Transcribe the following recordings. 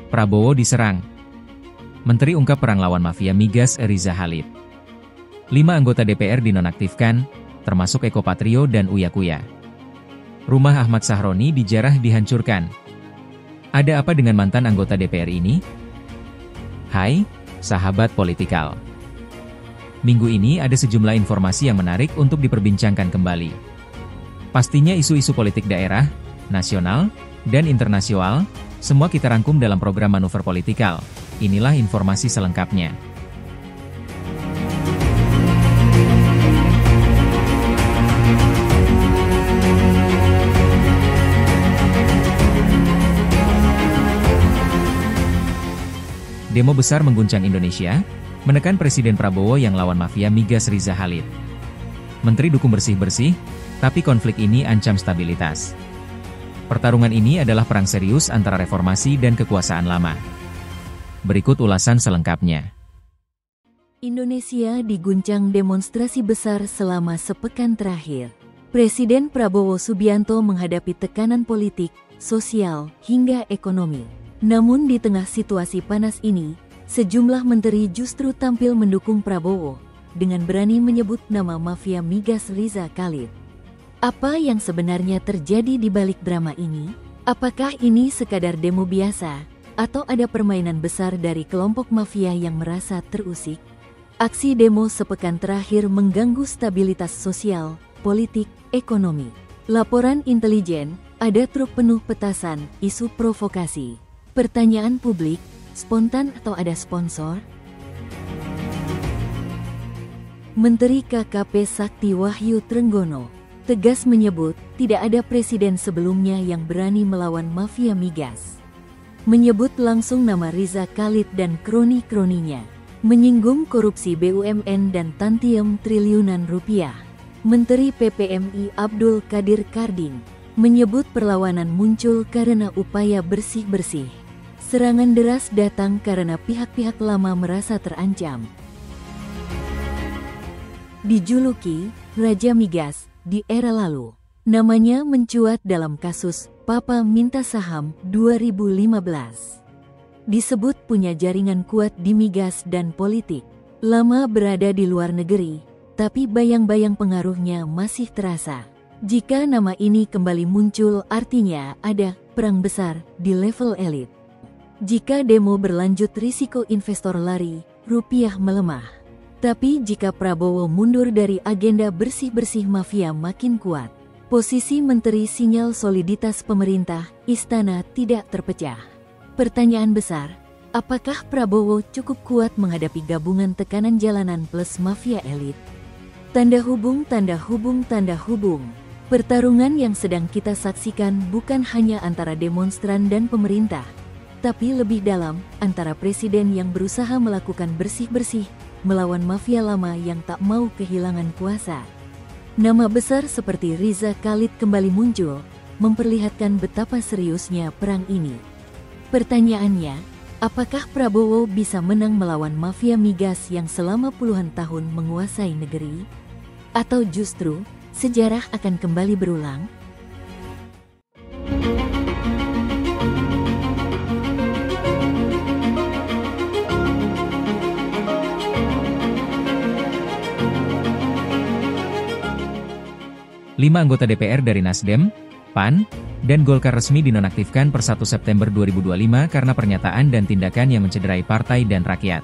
Prabowo diserang. Menteri ungkap perang lawan mafia migas Riza Khalid. 5 anggota DPR dinonaktifkan, termasuk Eko Patrio dan Uya Kuya. Rumah Ahmad Sahroni dijarah dihancurkan. Ada apa dengan mantan anggota DPR ini? Hai, sahabat Politikal. Minggu ini ada sejumlah informasi yang menarik untuk diperbincangkan kembali. Pastinya isu-isu politik daerah, nasional, dan internasional, semua kita rangkum dalam program Manuver Politikal. Inilah informasi selengkapnya. Demo besar mengguncang Indonesia, menekan Presiden Prabowo yang lawan mafia migas Riza Khalid. Menteri dukung bersih-bersih, tapi konflik ini ancam stabilitas. Pertarungan ini adalah perang serius antara reformasi dan kekuasaan lama. Berikut ulasan selengkapnya. Indonesia diguncang demonstrasi besar selama sepekan terakhir. Presiden Prabowo Subianto menghadapi tekanan politik, sosial, hingga ekonomi. Namun di tengah situasi panas ini, sejumlah menteri justru tampil mendukung Prabowo, dengan berani menyebut nama mafia migas Riza Khalid. Apa yang sebenarnya terjadi di balik drama ini? Apakah ini sekadar demo biasa, atau ada permainan besar dari kelompok mafia yang merasa terusik? Aksi demo sepekan terakhir mengganggu stabilitas sosial, politik, ekonomi. Laporan intelijen, ada truk penuh petasan, isu provokasi. Pertanyaan publik, spontan atau ada sponsor? Menteri KKP Sakti Wahyu Trenggono tegas menyebut tidak ada presiden sebelumnya yang berani melawan mafia migas. Menyebut langsung nama Riza Khalid dan kroni-kroninya. Menyinggung korupsi BUMN dan tantiem triliunan rupiah. Menteri PPMI Abdul Qadir Karding menyebut perlawanan muncul karena upaya bersih-bersih. Serangan deras datang karena pihak-pihak lama merasa terancam. Dijuluki Raja Migas di era lalu, namanya mencuat dalam kasus Papa Minta Saham 2015. Disebut punya jaringan kuat di migas dan politik. Lama berada di luar negeri, tapi bayang-bayang pengaruhnya masih terasa. Jika nama ini kembali muncul, artinya ada perang besar di level elit. Jika demo berlanjut, risiko investor lari, rupiah melemah. Tapi jika Prabowo mundur dari agenda bersih-bersih mafia makin kuat. Posisi menteri sinyal soliditas pemerintah, istana tidak terpecah. Pertanyaan besar, apakah Prabowo cukup kuat menghadapi gabungan tekanan jalanan plus mafia elit? Tanda hubung, tanda hubung, tanda hubung. Pertarungan yang sedang kita saksikan bukan hanya antara demonstran dan pemerintah, tapi lebih dalam, antara presiden yang berusaha melakukan bersih-bersih, melawan mafia lama yang tak mau kehilangan kuasa. Nama besar seperti Riza Khalid kembali muncul, memperlihatkan betapa seriusnya perang ini. Pertanyaannya, apakah Prabowo bisa menang melawan mafia migas yang selama puluhan tahun menguasai negeri? Atau justru, sejarah akan kembali berulang? Lima anggota DPR dari Nasdem, PAN, dan Golkar resmi dinonaktifkan per 1 September 2025 karena pernyataan dan tindakan yang mencederai partai dan rakyat.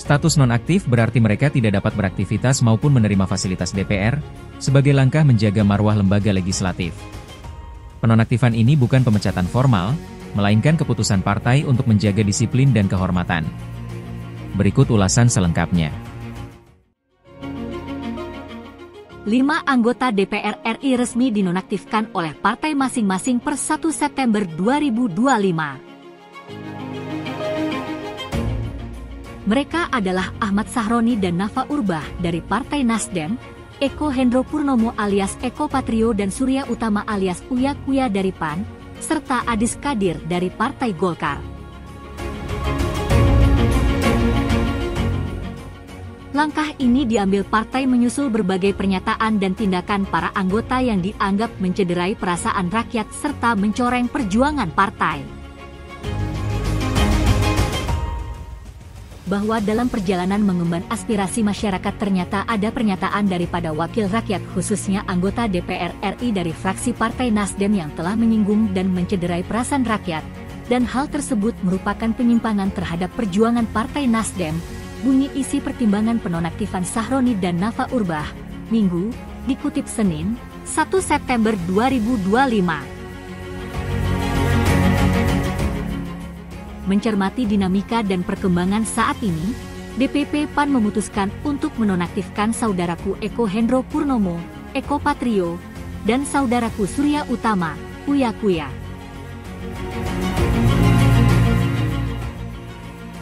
Status nonaktif berarti mereka tidak dapat beraktivitas maupun menerima fasilitas DPR, sebagai langkah menjaga marwah lembaga legislatif. Penonaktifan ini bukan pemecatan formal, melainkan keputusan partai untuk menjaga disiplin dan kehormatan. Berikut ulasan selengkapnya. 5 anggota DPR RI resmi dinonaktifkan oleh partai masing-masing per 1 September 2025. Mereka adalah Ahmad Sahroni dan Nafa Urbach dari Partai Nasdem, Eko Hendro Purnomo alias Eko Patrio dan Surya Utama alias Uya Kuya dari PAN, serta Adis Kadir dari Partai Golkar. Langkah ini diambil partai menyusul berbagai pernyataan dan tindakan para anggota yang dianggap mencederai perasaan rakyat serta mencoreng perjuangan partai. bahwa dalam perjalanan mengemban aspirasi masyarakat ternyata ada pernyataan daripada wakil rakyat khususnya anggota DPR RI dari fraksi Partai Nasdem yang telah menyinggung dan mencederai perasaan rakyat, dan hal tersebut merupakan penyimpangan terhadap perjuangan Partai Nasdem, bunyi isi pertimbangan penonaktifan Sahroni dan Nafa Urbah, Minggu, dikutip Senin, 1 September 2025. Mencermati dinamika dan perkembangan saat ini, DPP PAN memutuskan untuk menonaktifkan saudaraku Eko Hendro Purnomo, Eko Patrio, dan saudaraku Surya Utama, Uya Kuya.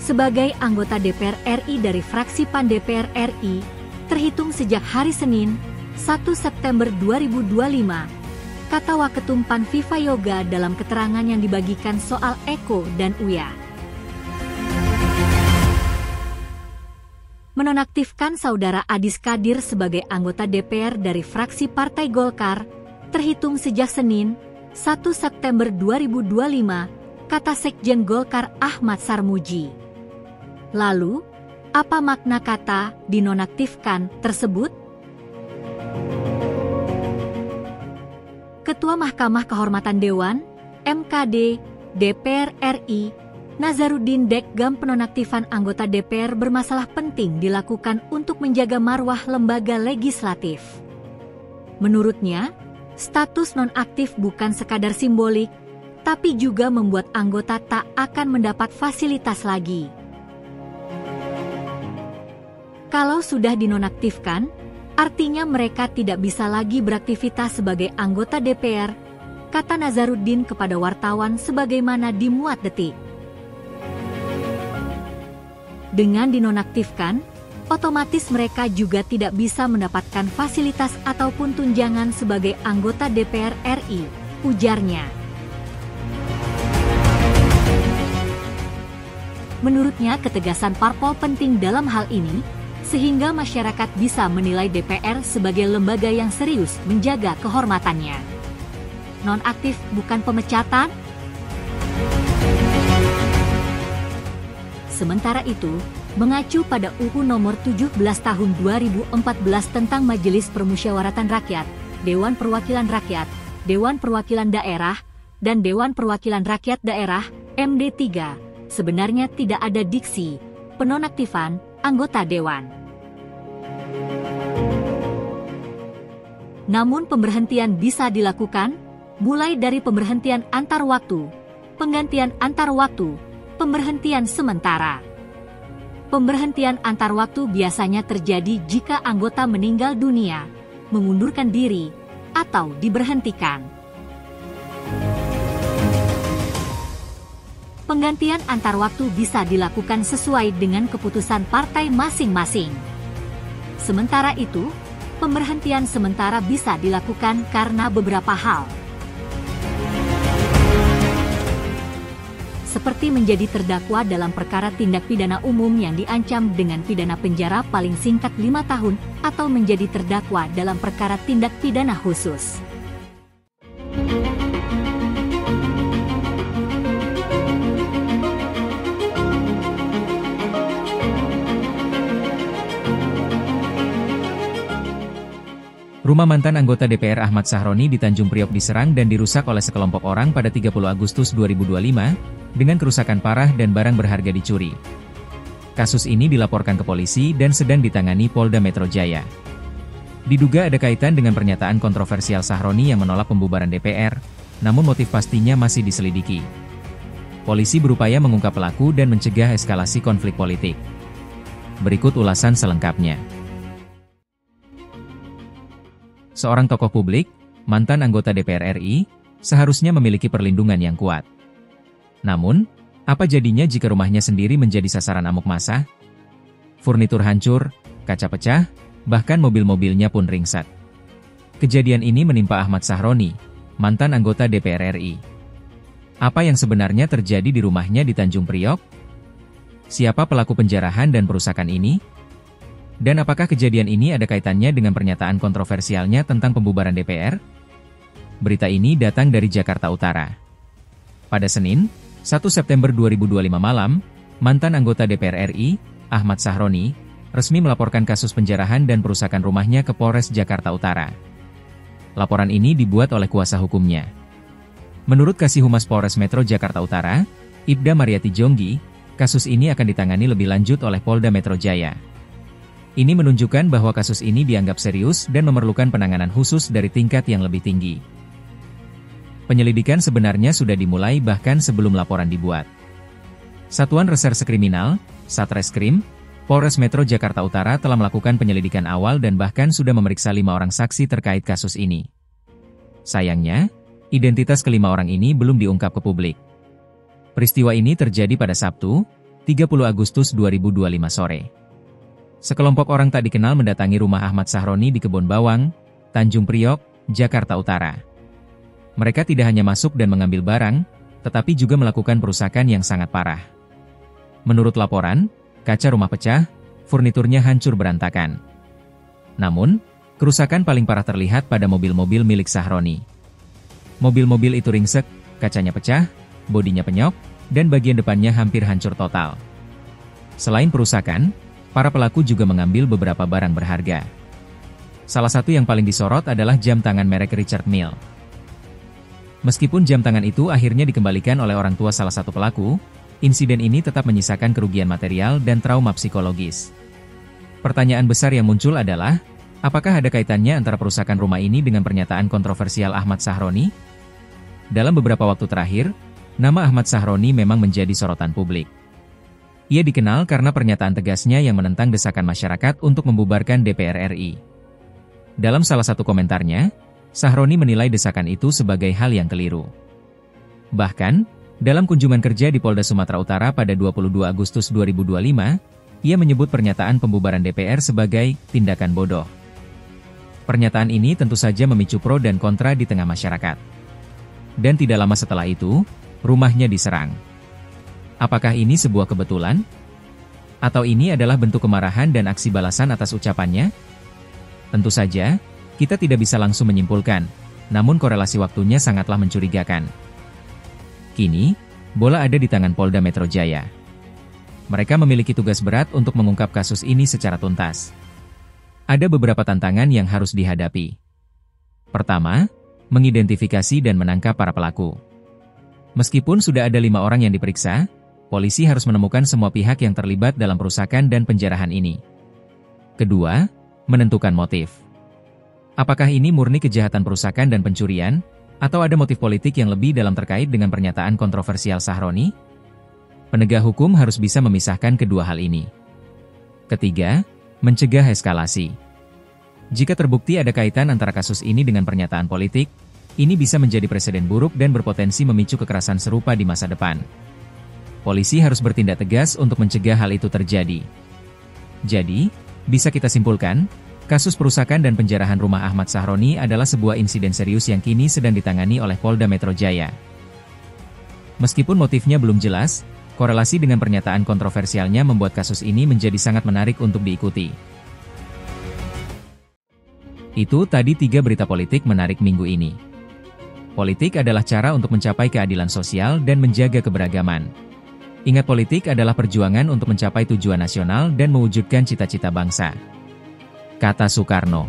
Sebagai anggota DPR RI dari fraksi PAN DPR RI, terhitung sejak hari Senin, 1 September 2025, kata Waketum PAN Viva Yoga dalam keterangan yang dibagikan soal Eko dan Uya. Menonaktifkan saudara Adis Kadir sebagai anggota DPR dari fraksi Partai Golkar, terhitung sejak Senin, 1 September 2025, kata Sekjen Golkar Ahmad Sarmuji. Lalu, apa makna kata dinonaktifkan tersebut? Ketua Mahkamah Kehormatan Dewan, MKD, DPR RI, Nazaruddin Dekgam penonaktifan anggota DPR bermasalah penting dilakukan untuk menjaga marwah lembaga legislatif. Menurutnya, status nonaktif bukan sekadar simbolik, tapi juga membuat anggota tak akan mendapat fasilitas lagi. Kalau sudah dinonaktifkan, artinya mereka tidak bisa lagi beraktivitas sebagai anggota DPR, kata Nazaruddin kepada wartawan sebagaimana dimuat Detik. Dengan dinonaktifkan, otomatis mereka juga tidak bisa mendapatkan fasilitas ataupun tunjangan sebagai anggota DPR RI, ujarnya. Menurutnya ketegasan parpol penting dalam hal ini, sehingga masyarakat bisa menilai DPR sebagai lembaga yang serius menjaga kehormatannya. Nonaktif bukan pemecatan? Sementara itu, mengacu pada UU Nomor 17 Tahun 2014 tentang Majelis Permusyawaratan Rakyat, Dewan Perwakilan Rakyat, Dewan Perwakilan Daerah, dan Dewan Perwakilan Rakyat Daerah, MD3, sebenarnya tidak ada diksi penonaktifan anggota dewan. Namun pemberhentian bisa dilakukan, mulai dari pemberhentian antar waktu, penggantian antar waktu, pemberhentian sementara. Pemberhentian antar waktu biasanya terjadi jika anggota meninggal dunia, mengundurkan diri, atau diberhentikan. Penggantian antar waktu bisa dilakukan sesuai dengan keputusan partai masing-masing. Sementara itu, pemberhentian sementara bisa dilakukan karena beberapa hal. Seperti menjadi terdakwa dalam perkara tindak pidana umum yang diancam dengan pidana penjara paling singkat 5 tahun, atau menjadi terdakwa dalam perkara tindak pidana khusus. Rumah mantan anggota DPR Ahmad Sahroni di Tanjung Priok diserang dan dirusak oleh sekelompok orang pada 30 Agustus 2025, dengan kerusakan parah dan barang berharga dicuri. Kasus ini dilaporkan ke polisi dan sedang ditangani Polda Metro Jaya. Diduga ada kaitan dengan pernyataan kontroversial Sahroni yang menolak pembubaran DPR, namun motif pastinya masih diselidiki. Polisi berupaya mengungkap pelaku dan mencegah eskalasi konflik politik. Berikut ulasan selengkapnya. Seorang tokoh publik, mantan anggota DPR RI, seharusnya memiliki perlindungan yang kuat. Namun, apa jadinya jika rumahnya sendiri menjadi sasaran amuk massa? Furnitur hancur, kaca pecah, bahkan mobil-mobilnya pun ringsek. Kejadian ini menimpa Ahmad Sahroni, mantan anggota DPR RI. Apa yang sebenarnya terjadi di rumahnya di Tanjung Priok? Siapa pelaku penjarahan dan perusakan ini? Dan apakah kejadian ini ada kaitannya dengan pernyataan kontroversialnya tentang pembubaran DPR? Berita ini datang dari Jakarta Utara. Pada Senin, 1 September 2025 malam, mantan anggota DPR RI, Ahmad Sahroni, resmi melaporkan kasus penjarahan dan perusakan rumahnya ke Polres Jakarta Utara. Laporan ini dibuat oleh kuasa hukumnya. Menurut Kasih Humas Polres Metro Jakarta Utara, Ibda Mariati Jonggi, kasus ini akan ditangani lebih lanjut oleh Polda Metro Jaya. Ini menunjukkan bahwa kasus ini dianggap serius dan memerlukan penanganan khusus dari tingkat yang lebih tinggi. Penyelidikan sebenarnya sudah dimulai bahkan sebelum laporan dibuat. Satuan Reserse Kriminal, Satreskrim, Polres Metro Jakarta Utara telah melakukan penyelidikan awal dan bahkan sudah memeriksa 5 orang saksi terkait kasus ini. Sayangnya, identitas kelima orang ini belum diungkap ke publik. Peristiwa ini terjadi pada Sabtu, 30 Agustus 2025 sore. Sekelompok orang tak dikenal mendatangi rumah Ahmad Sahroni di Kebon Bawang, Tanjung Priok, Jakarta Utara. Mereka tidak hanya masuk dan mengambil barang, tetapi juga melakukan perusakan yang sangat parah. Menurut laporan, kaca rumah pecah, furniturnya hancur berantakan. Namun, kerusakan paling parah terlihat pada mobil-mobil milik Sahroni. Mobil-mobil itu ringsek, kacanya pecah, bodinya penyok, dan bagian depannya hampir hancur total. Selain perusakan, para pelaku juga mengambil beberapa barang berharga. Salah satu yang paling disorot adalah jam tangan merek Richard Mille. Meskipun jam tangan itu akhirnya dikembalikan oleh orang tua salah satu pelaku, insiden ini tetap menyisakan kerugian material dan trauma psikologis. Pertanyaan besar yang muncul adalah, apakah ada kaitannya antara perusakan rumah ini dengan pernyataan kontroversial Ahmad Sahroni? Dalam beberapa waktu terakhir, nama Ahmad Sahroni memang menjadi sorotan publik. Ia dikenal karena pernyataan tegasnya yang menentang desakan masyarakat untuk membubarkan DPR RI. Dalam salah satu komentarnya, Sahroni menilai desakan itu sebagai hal yang keliru. Bahkan, dalam kunjungan kerja di Polda Sumatera Utara pada 22 Agustus 2025, ia menyebut pernyataan pembubaran DPR sebagai tindakan bodoh. Pernyataan ini tentu saja memicu pro dan kontra di tengah masyarakat. Dan tidak lama setelah itu, rumahnya diserang. Apakah ini sebuah kebetulan? Atau ini adalah bentuk kemarahan dan aksi balasan atas ucapannya? Tentu saja, kita tidak bisa langsung menyimpulkan, namun korelasi waktunya sangatlah mencurigakan. Kini, bola ada di tangan Polda Metro Jaya. Mereka memiliki tugas berat untuk mengungkap kasus ini secara tuntas. Ada beberapa tantangan yang harus dihadapi. Pertama, mengidentifikasi dan menangkap para pelaku. Meskipun sudah ada 5 orang yang diperiksa, polisi harus menemukan semua pihak yang terlibat dalam perusakan dan penjarahan ini. Kedua, menentukan motif. Apakah ini murni kejahatan perusakan dan pencurian, atau ada motif politik yang lebih dalam terkait dengan pernyataan kontroversial Sahroni? Penegak hukum harus bisa memisahkan kedua hal ini. Ketiga, mencegah eskalasi. Jika terbukti ada kaitan antara kasus ini dengan pernyataan politik, ini bisa menjadi presiden buruk dan berpotensi memicu kekerasan serupa di masa depan. Polisi harus bertindak tegas untuk mencegah hal itu terjadi. Jadi, bisa kita simpulkan, kasus perusakan dan penjarahan rumah Ahmad Sahroni adalah sebuah insiden serius yang kini sedang ditangani oleh Polda Metro Jaya. Meskipun motifnya belum jelas, korelasi dengan pernyataan kontroversialnya membuat kasus ini menjadi sangat menarik untuk diikuti. Itu tadi 3 berita politik menarik minggu ini. Politik adalah cara untuk mencapai keadilan sosial dan menjaga keberagaman. Ingat, politik adalah perjuangan untuk mencapai tujuan nasional dan mewujudkan cita-cita bangsa. Kata Soekarno.